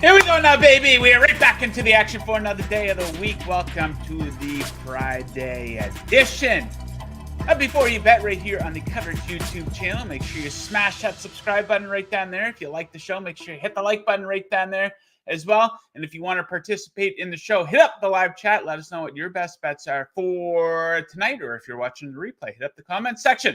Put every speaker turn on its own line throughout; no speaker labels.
Here we go now, baby. We are right back into the action for another day of the week. Welcome to the Friday edition. Before you bet, right here on the Coverage YouTube channel, make sure you smash that subscribe button right down there. If you like the show, make sure you hit the like button right down there as well. And if you want to participate in the show, hit up the live chat. Let us know what your best bets are for tonight, or if you're watching the replay, hit up the comment section.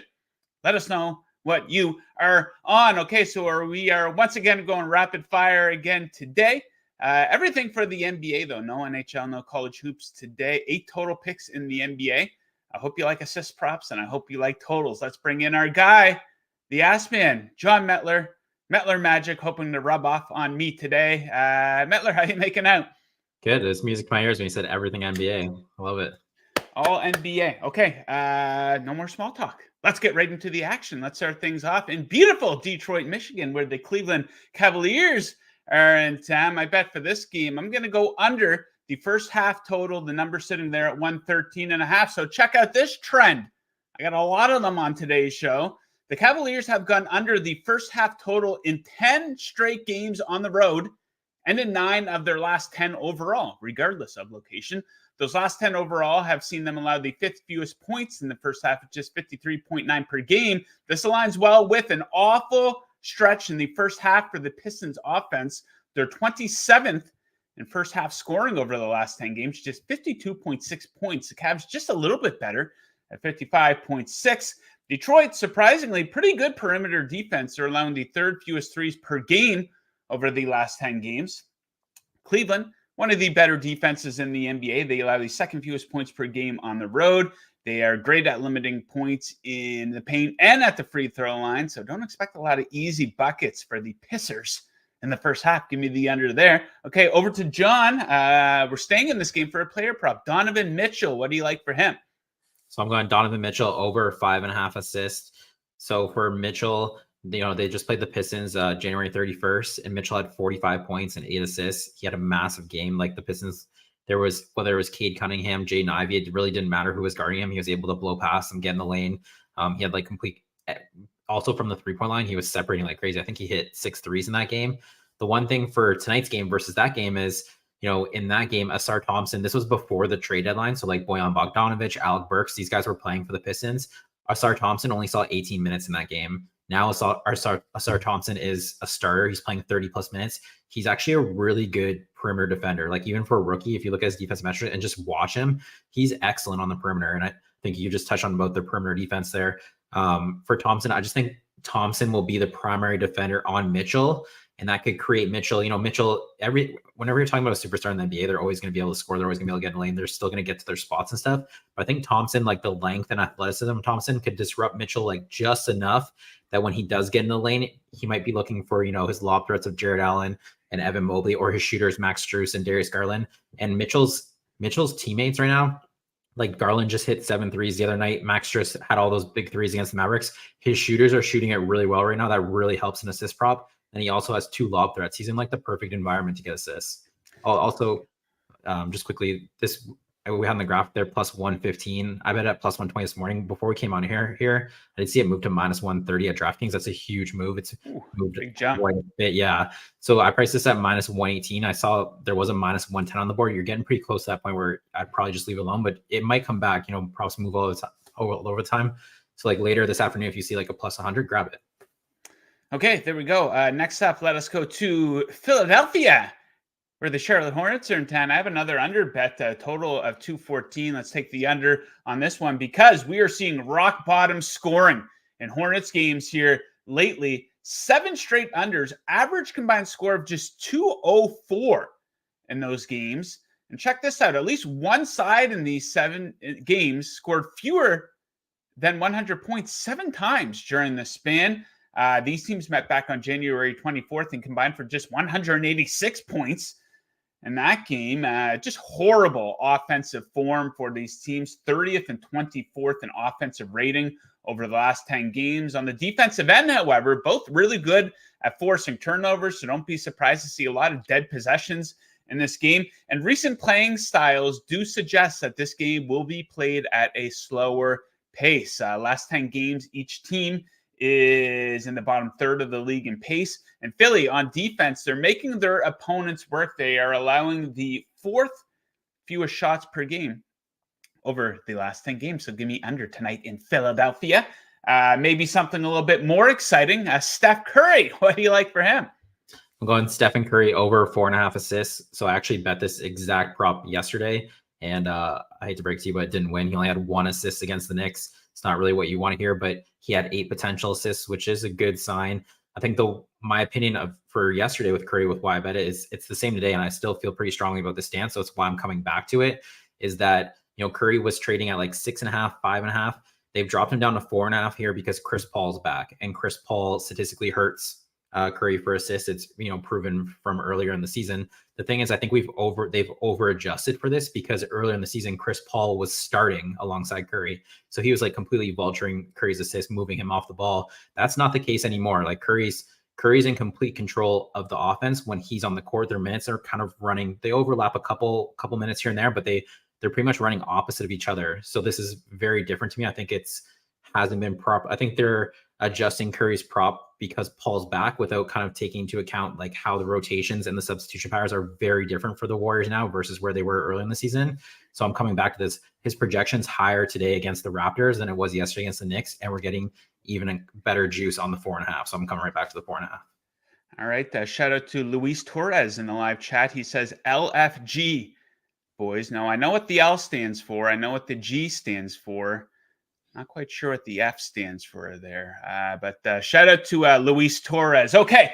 Let us know what you are on. Okay, so we are once again going rapid fire again today. Everything for the NBA, though. No NHL, no college hoops today. 8 total picks in the NBA. I hope you like assist props, and I hope you like totals. Let's bring in our guy, the ass man, Jon Metler. Metler Magic, hoping to rub off on me today. Metler, how you making out?
Good. It's music to my ears when you said everything NBA. I love it.
All NBA. Okay, no more small talk. Let's get right into the action. Let's start things off in beautiful Detroit, Michigan, where the Cleveland Cavaliers are in town. I bet for this game, I'm going to go under the first half total. The number sitting there at 113.5. So check out this trend. I got a lot of them on today's show. The Cavaliers have gone under the first half total in 10 straight games on the road and in 9 of their last 10 overall, regardless of location. Those last 10 overall have seen them allow the 5th fewest points in the first half at just 53.9 per game. This aligns well with an awful stretch in the first half for the Pistons offense. They're 27th in first half scoring over the last 10 games, just 52.6 points. The Cavs just a little bit better at 55.6. Detroit, surprisingly, pretty good perimeter defense. They're allowing the 3rd fewest threes per game over the last 10 games. Cleveland, one of the better defenses in the NBA. They allow the 2nd fewest points per game on the road. They are great at limiting points in the paint and at the free throw line. So don't expect a lot of easy buckets for the Pissers in the first half. Give me the under there. Okay, over to John. We're staying in this game for a player prop. Donovan Mitchell, what do you like for him?
So I'm going Donovan Mitchell over 5.5 assists. So for Mitchell, they just played the Pistons January 31st, and Mitchell had 45 points and 8 assists. He had a massive game. Like the Pistons, whether it was Cade Cunningham, Jaden Ivey, it really didn't matter who was guarding him. He was able to blow past and get in the lane. He had also from the 3-point line, he was separating like crazy. I think he hit 6 threes in that game. The one thing for tonight's game versus that game is, in that game, Asar Thompson, this was before the trade deadline. So like Bojan Bogdanovic, Alec Burks, these guys were playing for the Pistons. Asar Thompson only saw 18 minutes in that game. Now Asar Thompson is a starter. He's playing 30 plus minutes. He's actually a really good perimeter defender. Like even for a rookie, if you look at his defense metrics and just watch him, he's excellent on the perimeter. And I think you just touched on about the perimeter defense there. For Thompson, I just think Thompson will be the primary defender on Mitchell. And that could create Mitchell. Mitchell, whenever you're talking about a superstar in the NBA, they're always going to be able to score. They're always going to be able to get in the lane. They're still going to get to their spots and stuff. But I think Thompson, like the length and athleticism of Thompson, could disrupt Mitchell like just enough that when he does get in the lane, he might be looking for, his lob threats of Jared Allen and Evan Mobley, or his shooters, Max Strus and Darius Garland. And Mitchell's teammates right now, like Garland just hit 7 threes the other night. Max Strus had all those big threes against the Mavericks. His shooters are shooting it really well right now. That really helps an assist prop. And he also has 2 lob threats. He's in like the perfect environment to get assists. Also, just quickly, we had on the graph there plus 115. I bet at plus 120 this morning before we came on here. I did see it move to minus 130 at DraftKings. That's a huge move. It's moved
big jump.
Quite a bit. Yeah. So I priced this at minus 118. I saw there was a minus 110 on the board. You're getting pretty close to that point where I'd probably just leave it alone, but it might come back. Props move all over time. So like later this afternoon, if you see like a plus 100, grab it.
Okay, there we go. Next up, let us go to Philadelphia, where the Charlotte Hornets are in town. I have another under bet, a total of 214. Let's take the under on this one because we are seeing rock bottom scoring in Hornets games here lately. 7 straight unders, average combined score of just 204 in those games. And check this out. At least one side in these 7 games scored fewer than 100 points 7 times during the span. These teams met back on January 24th and combined for just 186 points in that game. Just horrible offensive form for these teams. 30th and 24th in offensive rating over the last 10 games. On the defensive end, however, both really good at forcing turnovers, so don't be surprised to see a lot of dead possessions in this game. And recent playing styles do suggest that this game will be played at a slower pace. Last 10 games, each team is in the bottom third of the league in pace. And Philly on defense, they're making their opponents work. They are allowing the fourth fewest shots per game over the last 10 games. So give me under tonight in Philadelphia. Maybe something a little bit more exciting. Steph Curry, what do you like for him?
I'm going Stephen Curry over 4.5 assists. So I actually bet this exact prop yesterday. And I hate to break to you, but it didn't win. He only had 1 assist against the Knicks. It's not really what you want to hear, but he had 8 potential assists, which is a good sign. I think my opinion for yesterday with Curry, with why I bet it, is it's the same today, and I still feel pretty strongly about the stance. So it's why I'm coming back to it. Is that Curry was trading at like 6.5, 5.5. They've dropped him down to 4.5 here because Chris Paul's back, and Chris Paul statistically hurts Curry for assists. It's proven from earlier in the season. The thing is, I think they've over adjusted for this because earlier in the season, Chris Paul was starting alongside Curry. So he was like completely vulturing Curry's assist, moving him off the ball. That's not the case anymore. Like Curry's in complete control of the offense when he's on the court. Their minutes are kind of running. They overlap a couple minutes here and there, but they're pretty much running opposite of each other. So this is very different to me. I think hasn't been proper. I think they're adjusting Curry's prop because Paul's back without kind of taking into account like how the rotations and the substitution patterns are very different for the Warriors now versus where they were early in the season. So I'm coming back to this. His projection's higher today against the Raptors than it was yesterday against the Knicks, and we're getting even a better juice on the 4.5. So I'm coming right back to the 4.5.
All right. Shout out to Luis Torres in the live chat. He says LFG, boys. Now I know what the L stands for. I know what the G stands for. Not quite sure what the F stands for there, but shout out to Luis Torres. Okay,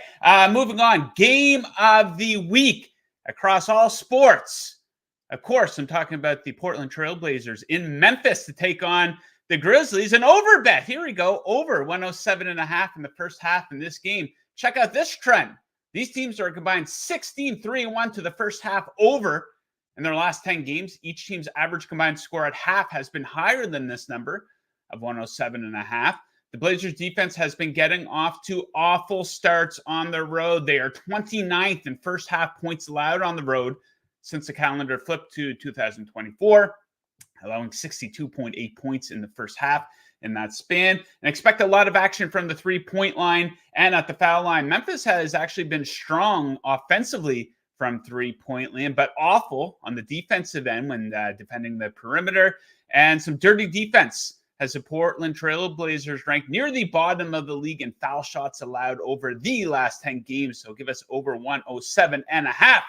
moving on. Game of the week across all sports. Of course, I'm talking about the Portland Trail Blazers in Memphis to take on the Grizzlies. An over bet. Here we go. Over 107.5 in the first half in this game. Check out this trend. These teams are combined 16-3-1 to the first half over in their last 10 games. Each team's average combined score at half has been higher than this number of 107.5. The Blazers defense has been getting off to awful starts on the road. They are 29th in first half points allowed on the road since the calendar flipped to 2024, allowing 62.8 points in the first half in that span. And expect a lot of action from the 3-point line and at the foul line. Memphis has actually been strong offensively from 3-point land, but awful on the defensive end when defending the perimeter, and some dirty defense has the Portland Trail Blazers ranked near the bottom of the league in foul shots allowed over the last 10 games. So give us over 107.5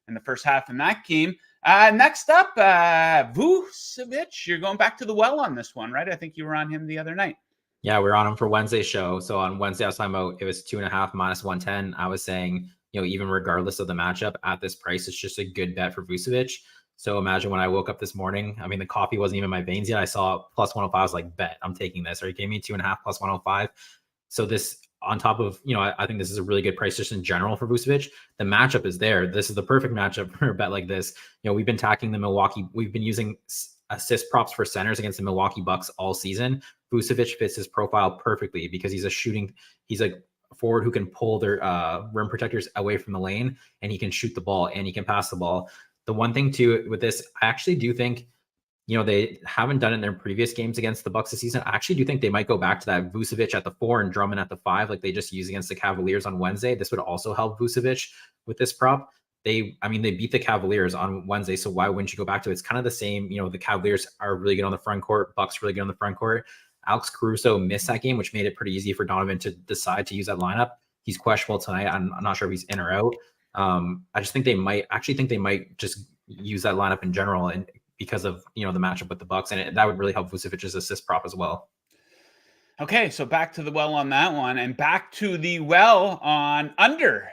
in the first half in that game. Next up, Vucevic. You're going back to the well on this one, right? I think you were on him the other night.
Yeah, we were on him for Wednesday's show. So on Wednesday, I was talking about it was 2.5 minus 110. I was saying, even regardless of the matchup at this price, it's just a good bet for Vucevic. So imagine when I woke up this morning, I mean, the coffee wasn't even in my veins yet. I saw plus 105. I was like, bet, I'm taking this. Or you gave me 2.5 plus 105. So this on top of, I think this is a really good price just in general for Vucevic. The matchup is there. This is the perfect matchup for a bet like this. We've been attacking we've been using assist props for centers against the Milwaukee Bucks all season. Vucevic fits his profile perfectly because he's a forward who can pull their rim protectors away from the lane, and he can shoot the ball and he can pass the ball. The one thing too with this, I actually do think, they haven't done it in their previous games against the Bucks this season. I actually do think they might go back to that Vucevic at the 4 and Drummond at the 5, like they just used against the Cavaliers on Wednesday. This would also help Vucevic with this prop. They beat the Cavaliers on Wednesday, so why wouldn't you go back to it? It's kind of the same. The Cavaliers are really good on the front court. Bucks really good on the front court. Alex Caruso missed that game, which made it pretty easy for Donovan to decide to use that lineup. He's questionable tonight. I'm not sure if he's in or out. I just think they might just use that lineup in general, and because of the matchup with the Bucks, and that would really help Vucevic's assist prop as well.
Okay, so back to the well on that one, and back to the well on under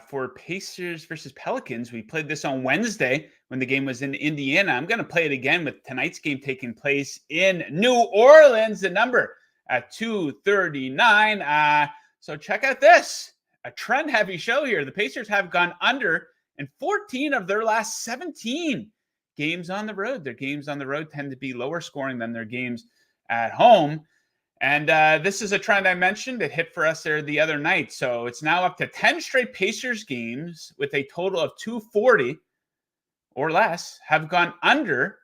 for Pacers versus Pelicans. We played this on Wednesday when the game was in Indiana. I'm going to play it again with tonight's game taking place in New Orleans. The number at 239. So check out this. A trend-heavy show here. The Pacers have gone under in 14 of their last 17 games on the road. Their games on the road tend to be lower scoring than their games at home. And this is a trend I mentioned. It hit for us there the other night. So it's now up to 10 straight Pacers games with a total of 240 or less have gone under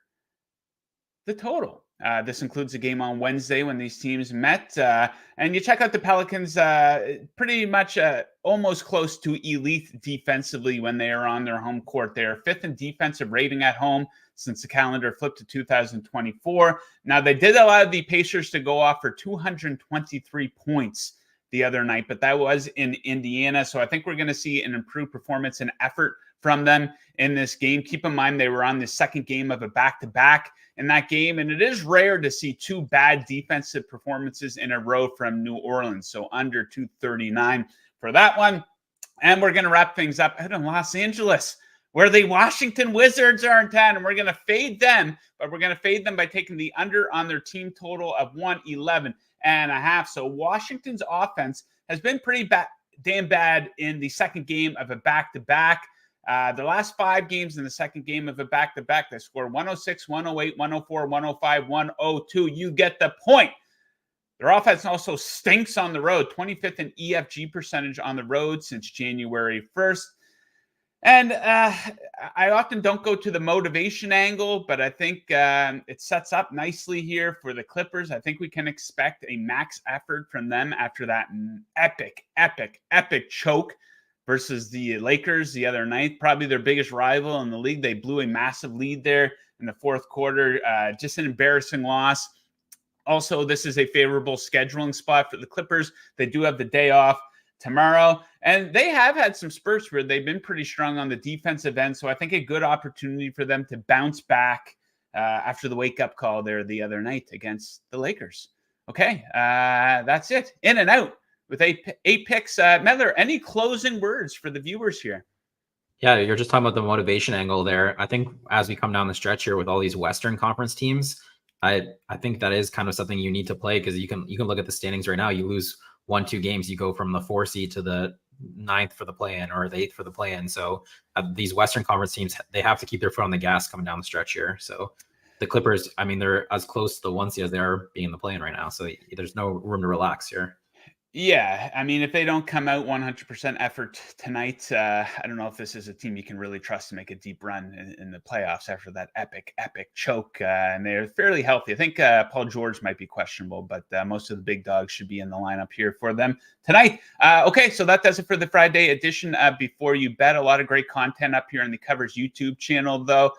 the total. This includes a game on Wednesday when these teams met. And you check out the Pelicans, pretty much almost close to elite defensively when they are on their home court. They are 5th in defensive rating at home since the calendar flipped to 2024. Now, they did allow the Pacers to go off for 223 points the other night, but that was in Indiana. So I think we're going to see an improved performance and effort from them in this game. Keep in mind, they were on the second game of a back-to-back in that game, and it is rare to see 2 bad defensive performances in a row from New Orleans. So under 239 for that one. And we're going to wrap things up out in Los Angeles, where the Washington Wizards are in town, and we're going to fade them, but we're going to fade them by taking the under on their team total of 111.5. So Washington's offense has been pretty damn bad in the second game of a back-to-back. The last 5 games in the second game of a back-to-back, they scored 106, 108, 104, 105, 102. You get the point. Their offense also stinks on the road, 25th in EFG percentage on the road since January 1st. And I often don't go to the motivation angle, but I think it sets up nicely here for the Clippers. I think we can expect a max effort from them after that epic choke versus the Lakers the other night. Probably their biggest rival in the league. They blew a massive lead there in the fourth quarter. Just an embarrassing loss. Also, this is a favorable scheduling spot for the Clippers. They do have the day off tomorrow, and they have had some spurts where they've been pretty strong on the defensive end. So I think a good opportunity for them to bounce back after the wake-up call there the other night against the Lakers. Okay, that's it. In and out with eight picks. Metler, any closing words for the viewers here?
Yeah, you're just talking about the motivation angle there. I think as we come down the stretch here with all these Western Conference teams, I think that is kind of something you need to play, because you can look at the standings right now. You lose 1-2 games, you go from the 4 seed to the 9th for the play-in or the 8th for the play-in. So these Western Conference teams, they have to keep their foot on the gas coming down the stretch here. So the Clippers, I mean, they're as close to the 1 seed as they are being in the play-in right now. So there's no room to relax here.
Yeah, I mean, if they don't come out 100% effort tonight, I don't know if this is a team you can really trust to make a deep run in the playoffs after that epic choke. And they're fairly healthy. I think Paul George might be questionable, but most of the big dogs should be in the lineup here for them tonight. Okay, so that does it for the Friday edition. Before you bet, a lot of great content up here on the Covers YouTube channel, though.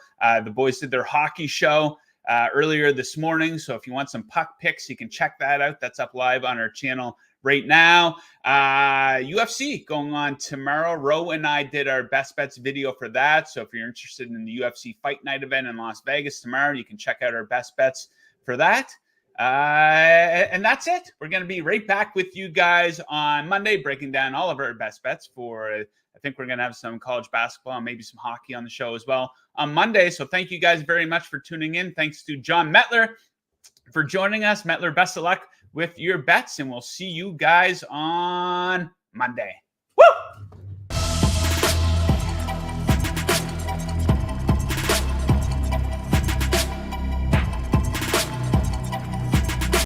The boys did their hockey show earlier this morning. So if you want some puck picks, you can check that out. That's up live on our channel right now. UFC going on tomorrow. Ro and I did our best bets video for that. So if you're interested in the UFC Fight Night event in Las Vegas tomorrow, you can check out our best bets for that. And that's it. We're going to be right back with you guys on Monday, breaking down all of our best bets for, I think we're going to have some college basketball and maybe some hockey on the show as well on Monday. So thank you guys very much for tuning in. Thanks to Jon Metler for joining us. Metler, best of luck with your bets, and we'll see you guys on Monday.